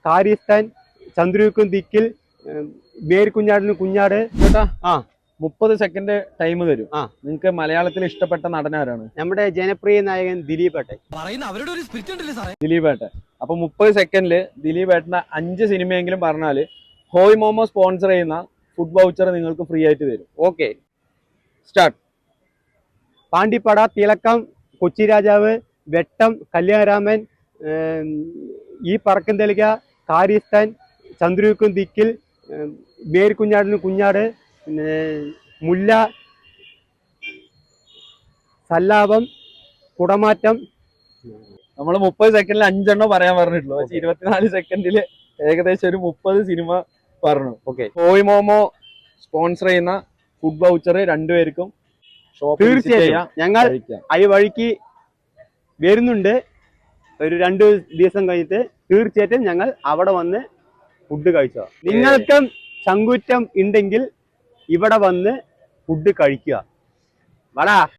കാര്യസ്ഥാൻ ചന്ദ്രൂക്കും ദിക്കിൽ മേരിക്കുഞ്ഞാടിന് കുഞ്ഞാട്. ചേട്ടാ ആ 30 സെക്കൻഡ് ടൈം തരും. നിങ്ങൾക്ക് മലയാളത്തിൽ ഇഷ്ടപ്പെട്ട നടനാരാണ്? നമ്മുടെ ജനപ്രിയ നായകൻ ദിലീപേട്ടൻ. ദിലീപേട്ടൻ. അപ്പൊ 30 സെക്കൻഡില് ദിലീപേട്ടന്റെ 5 സിനിമയെങ്കിലും പറഞ്ഞാല് ഹോയ് മോമോ സ്പോൺസർ ചെയ്യുന്ന ഫുഡ് വൗച്ചർ നിങ്ങൾക്ക് ഫ്രീ ആയിട്ട് തരും. Okay, start. പാണ്ടിപ്പട, തിളക്കം, കൊച്ചി രാജാവ്, വെട്ടം, കല്യാണരാമൻ, ഈ പറക്കും തെളിക, കാര്യസ്ഥാൻ ചന്ദ്രൂക്കും ദിക്കിൽ മേരിക്കുഞ്ഞാടിന് കുഞ്ഞാട്, പിന്നെ മുല്ല, സല്ലാപം, കുടമാറ്റം. നമ്മൾ 30 സെക്കൻഡിൽ 5 എണ്ണം പറയാൻ പറഞ്ഞിട്ടുള്ളൂ. 24 സെക്കൻഡില് ഏകദേശം ഒരു 30 സിനിമ പറഞ്ഞു. ഓക്കെ, ഹോയ് മോമോ സ്പോൺസർ ചെയ്യുന്ന ഫുഡ് വൗച്ചർ രണ്ടുപേർക്കും തീർച്ചയായും ഞങ്ങൾ ഈ വഴിക്ക് വരുന്നുണ്ട്. ഒരു 2 ദിവസം കഴിഞ്ഞിട്ട് തീർച്ചയായിട്ടും ഞങ്ങൾ അവിടെ വന്ന് ഫുഡ് കഴിച്ചോ. നിങ്ങൾക്കും ചങ്കുറ്റം ഉണ്ടെങ്കിൽ ഇവിടെ വന്ന് ഫുഡ് കഴിക്കുക. വടാ.